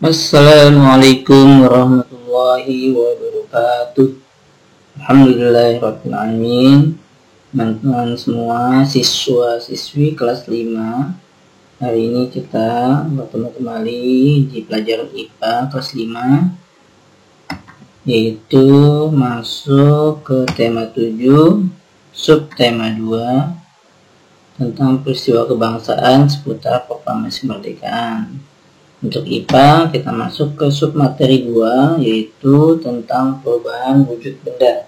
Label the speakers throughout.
Speaker 1: Assalamualaikum warahmatullahi wabarakatuh. Alhamdulillahirrahmanirrahim. Teman-teman semua, siswa-siswi kelas 5, hari ini kita bertemu kembali di pelajaran IPA kelas 5, yaitu masuk ke tema 7, subtema 2, tentang peristiwa kebangsaan seputar proklamasi kemerdekaan. Untuk IPA kita masuk ke submateri 2, yaitu tentang perubahan wujud benda.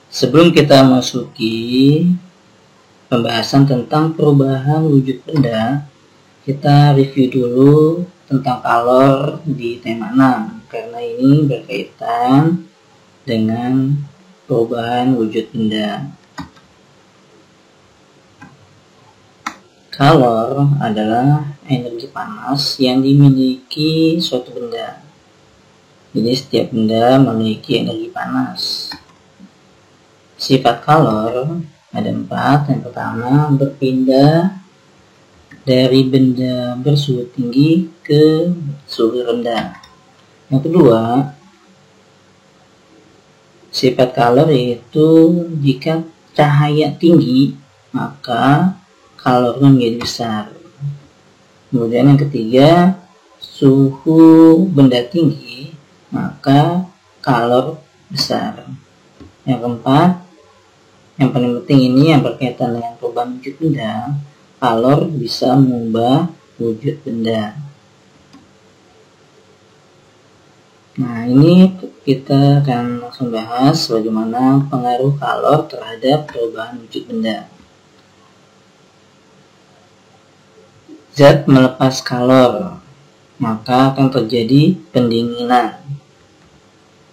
Speaker 1: Sebelum kita masuki pembahasan tentang perubahan wujud benda, kita review dulu tentang kalor di tema 6, karena ini berkaitan dengan perubahan wujud benda. Kalor adalah energi panas yang dimiliki suatu benda. Jadi setiap benda memiliki energi panas. Sifat kalor ada 4. Yang pertama, berpindah dari benda bersuhu tinggi ke suhu rendah. Yang kedua, sifat kalor yaitu jika cahaya tinggi maka kalornya menjadi besar. Kemudian yang ketiga, suhu benda tinggi maka kalor besar. Yang keempat, yang paling penting ini yang berkaitan dengan perubahan wujud benda, kalor bisa mengubah wujud benda. Nah, ini kita akan langsung bahas bagaimana pengaruh kalor terhadap perubahan wujud benda. Zat melepas kalor, maka akan terjadi pendinginan.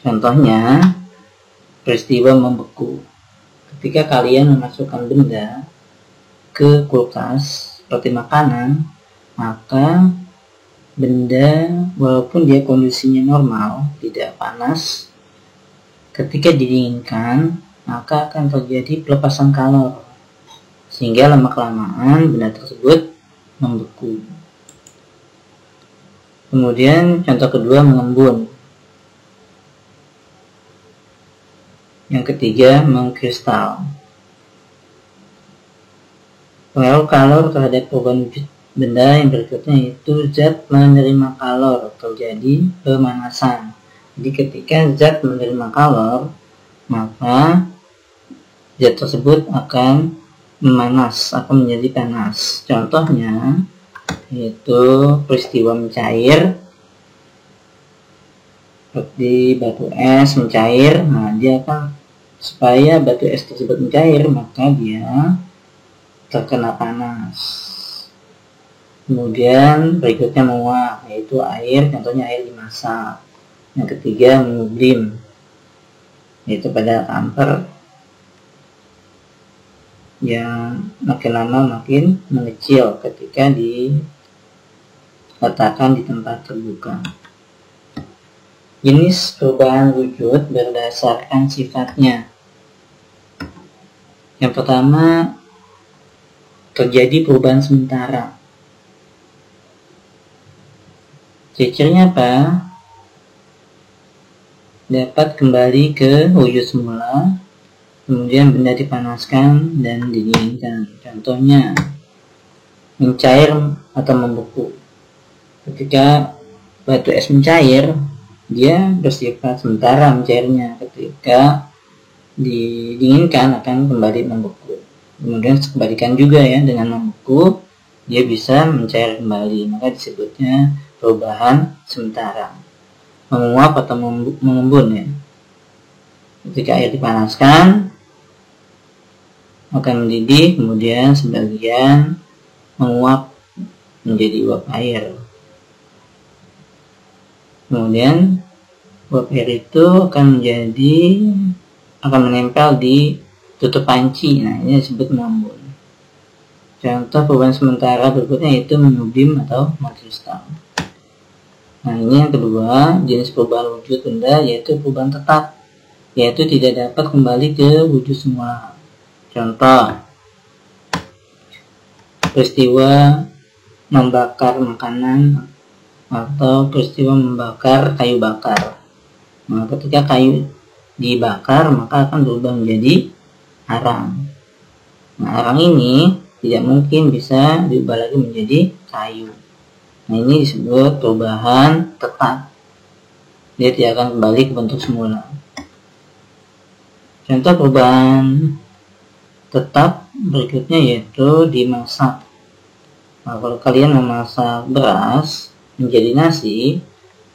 Speaker 1: Contohnya, peristiwa membeku. Ketika kalian memasukkan benda ke kulkas seperti makanan, maka benda walaupun dia kondisinya normal, tidak panas, ketika didinginkan, maka akan terjadi pelepasan kalor. Sehingga lama-kelamaan benda tersebut membeku. Kemudian contoh kedua, mengembun. Yang ketiga, mengkristal. Pengaruh kalor terhadap perubahan wujud benda yang berikutnya yaitu zat menerima kalor, terjadi pemanasan. Jadi ketika zat menerima kalor, maka zat tersebut akan memanas, akan menjadi panas. Contohnya yaitu peristiwa mencair, seperti batu es mencair. Nah, dia akan, supaya batu es tersebut mencair, maka dia terkena panas. Kemudian berikutnya menguap, yaitu air, contohnya air dimasak. Yang ketiga, mengublim, yaitu pada kamper yang makin lama makin mengecil ketika diletakkan di tempat terbuka. Jenis perubahan wujud berdasarkan sifatnya. Yang pertama, terjadi perubahan sementara. Cirinya apa? Dapat kembali ke wujud semula, kemudian benda dipanaskan dan didinginkan. Contohnya, mencair atau membeku. Ketika batu es mencair, dia bersifat sementara mencairnya. Ketika didinginkan akan kembali membeku. Kemudian kebalikan juga ya, dengan membeku dia bisa mencair kembali. Maka disebutnya perubahan sementara. Menguap atau mengembun ya. Ketika air dipanaskan akan mendidih, kemudian sebagian menguap menjadi uap air. Kemudian uap air itu akan menempel di tutup panci. Nah, ini disebut mengembun. Contoh perubahan sementara berikutnya yaitu mengublim atau mengkristal. Nah, ini yang kedua, jenis perubahan wujud benda yaitu perubahan tetap, yaitu tidak dapat kembali ke wujud semula. Contoh, peristiwa membakar makanan atau peristiwa membakar kayu bakar. Nah, ketika kayu dibakar maka akan berubah menjadi arang. Nah, arang ini tidak mungkin bisa diubah lagi menjadi kayu. Nah, ini disebut perubahan tetap. Dia tidak akan kembali ke bentuk semula. Contoh perubahan tetap berikutnya yaitu dimasak. Nah, kalau kalian memasak beras menjadi nasi,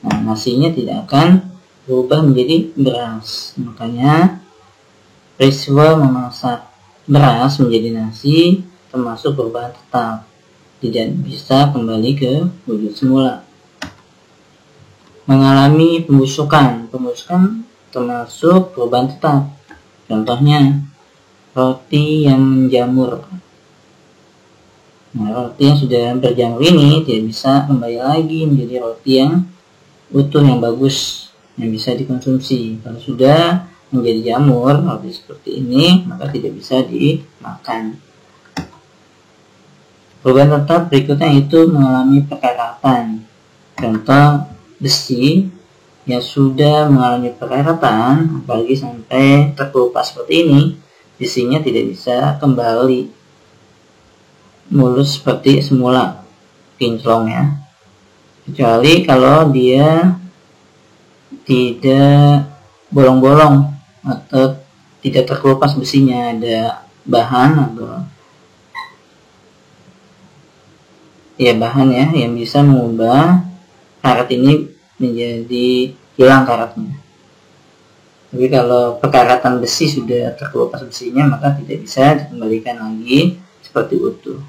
Speaker 1: nah, nasinya tidak akan berubah menjadi beras. Makanya peristiwa memasak beras menjadi nasi termasuk perubahan tetap, tidak bisa kembali ke wujud semula. Mengalami pembusukan termasuk perubahan tetap. Contohnya roti yang menjamur. Nah, roti yang sudah berjamur ini tidak bisa kembali lagi menjadi roti yang utuh, yang bagus, yang bisa dikonsumsi. Kalau sudah menjadi jamur roti seperti ini, maka tidak bisa dimakan. Perubahan tetap berikutnya itu mengalami perkaratan. Contoh besi yang sudah mengalami perkaratan, apalagi sampai terkelupas seperti ini, besinya tidak bisa kembali mulus seperti semula, kinclong ya, kecuali kalau dia tidak bolong-bolong atau tidak terkelupas besinya, ada bahan atau ya bahan ya yang bisa mengubah karat ini menjadi hilang karatnya. Tapi kalau perkaratan besi sudah terkelupas besinya, maka tidak bisa dikembalikan lagi seperti utuh.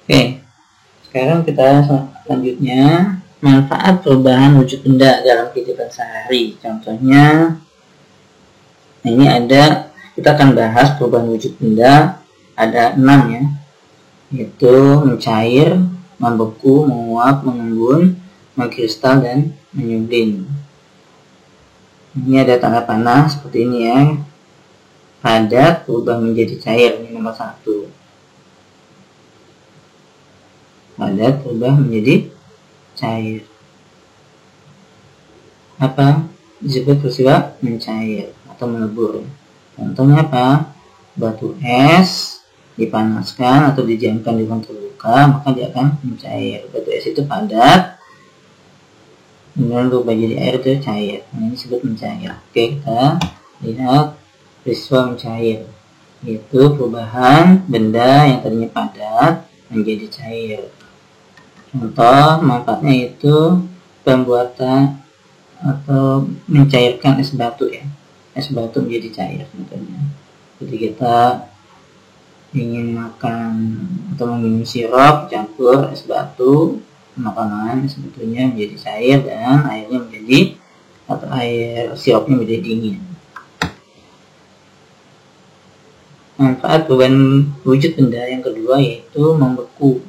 Speaker 1: Oke, sekarang kita selanjutnya manfaat perubahan wujud benda dalam kehidupan sehari. Contohnya, ini kita akan bahas perubahan wujud benda, ada 6 ya, yaitu mencair, membeku, menguap, mengembun, mengkristal, dan menyudin. Ini ada tanda panah seperti ini ya, padat berubah menjadi cair, ini nomor 1. Padat berubah menjadi cair. Apa? Disebut peristiwa mencair atau melebur. Contohnya apa? Batu es dipanaskan atau didiamkan di ruang terbuka, maka dia akan mencair. Batu es itu padat, kemudian berubah jadi air, itu cair. Nah, ini disebut mencair. Oke, kita lihat peristiwa mencair, yaitu perubahan benda yang tadinya padat menjadi cair. Contoh manfaatnya itu pembuatan atau mencairkan es batu ya, es batu menjadi cair contohnya. Jadi kita ingin makan atau minum sirup campur es batu, makanan sebetulnya menjadi cair dan airnya menjadi atau air sirupnya menjadi dingin. Manfaat perubahan wujud benda yang kedua yaitu membeku,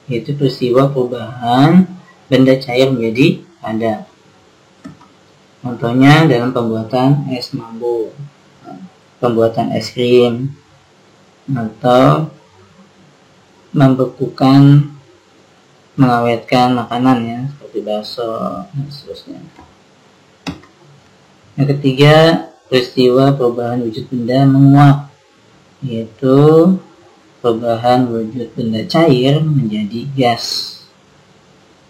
Speaker 1: yaitu peristiwa perubahan benda cair menjadi padat. Contohnya dalam pembuatan es mambo, pembuatan es krim, atau membekukan, mengawetkan makanan ya, seperti bakso dan seterusnya. Yang ketiga, peristiwa perubahan wujud benda menguap, yaitu perubahan wujud benda cair menjadi gas.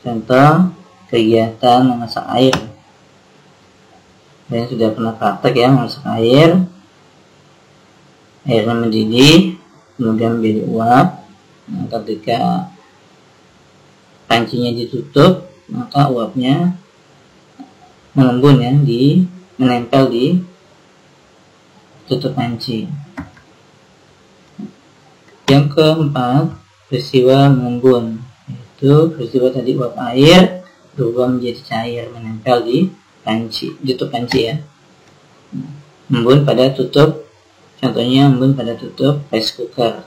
Speaker 1: Contoh kegiatan memasak air. Dan sudah pernah praktek ya memasak air, airnya mendidih, kemudian menjadi uap. Nah, ketika pancinya ditutup, maka uapnya mengembun ya, menempel di tutup panci. Yang keempat, peristiwa mengembun, yaitu peristiwa tadi uap air berubah menjadi cair, menempel di panci, tutup panci ya. Mengembun pada tutup, contohnya mengembun pada tutup rice cooker.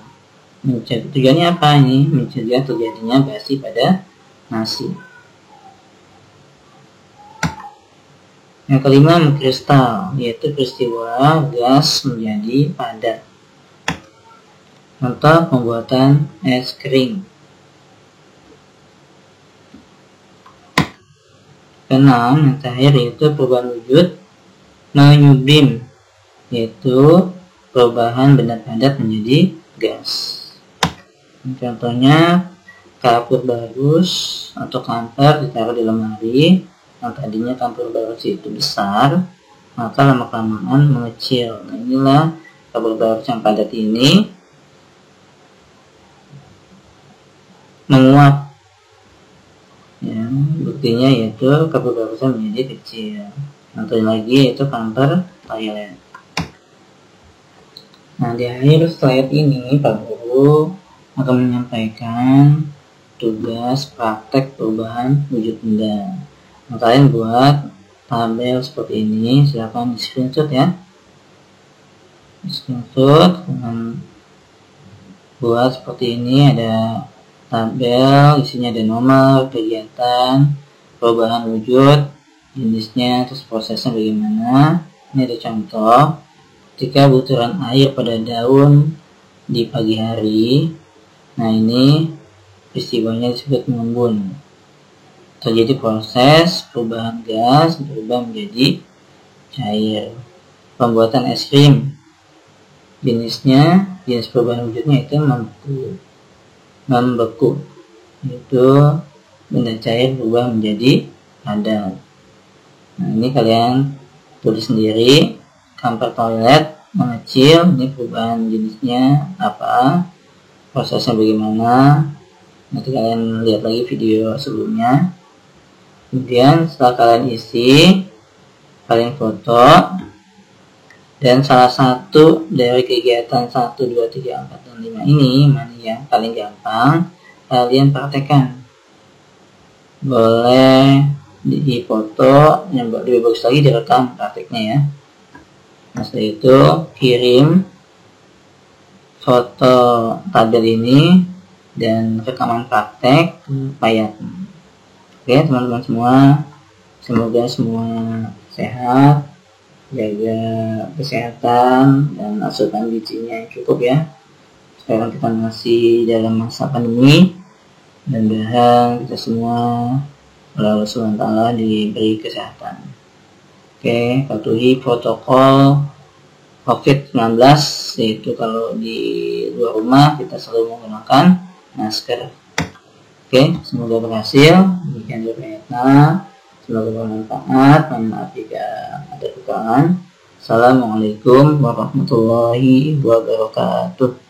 Speaker 1: Tujuannya apa ini? Mencegah terjadinya basi pada nasi. Yang kelima, mengkristal, yaitu peristiwa gas menjadi padat. Contoh pembuatan es krim. Keenam, yang terakhir yaitu perubahan wujud menyublim, yaitu perubahan benda padat menjadi gas. Contohnya kapur barus atau kamper ditaruh di lemari yang tadinya kapur barus itu besar, maka lama-kelamaan mengecil. Nah, inilah kapur barus yang padat ini menguap. Ya, buktinya yaitu kapur barusnya menjadi kecil. Contoh lagi yaitu kamper toilet. Nah, di akhir slide ini Pak Guru akan menyampaikan tugas praktek perubahan wujud benda. Nah, kalian buat tabel seperti ini, silakan di screenshot ya. Screenshot dengan buat seperti ini, ada tabel, isinya ada nomor, kegiatan, perubahan wujud, jenisnya, terus prosesnya bagaimana. Ini ada contoh, ketika butiran air pada daun di pagi hari, nah ini peristiwanya disebut mengembun. Terjadi proses perubahan gas berubah menjadi cair. Pembuatan es krim, jenis perubahan wujudnya itu membeku, yaitu benda cair berubah menjadi padat. Nah, ini kalian tulis sendiri. Kamper toilet mengecil, ini perubahan jenisnya apa, prosesnya bagaimana, nanti kalian lihat lagi video sebelumnya. Kemudian setelah kalian isi, kalian foto, dan salah satu dari kegiatan 1, 2, 3, 4, dan 5 ini mana yang paling gampang kalian praktekkan. Boleh di foto, yang lebih bagus lagi direkam prakteknya ya. Nah, setelah itu kirim foto tabel ini dan rekaman praktek Payat. Oke teman-teman semua, semoga semua sehat, jaga kesehatan dan asupan gizinya yang cukup ya. Sekarang kita masih dalam masa pandemi, dan mudah-mudahan kita semua oleh Allah SWT diberi kesehatan. Oke, patuhi protokol COVID-19, yaitu kalau di luar rumah kita selalu menggunakan masker. Oke, semoga berhasil. Demikian berkaitan. Semoga bermanfaat. Mohon maaf jika ada kekurangan. Assalamualaikum warahmatullahi wabarakatuh.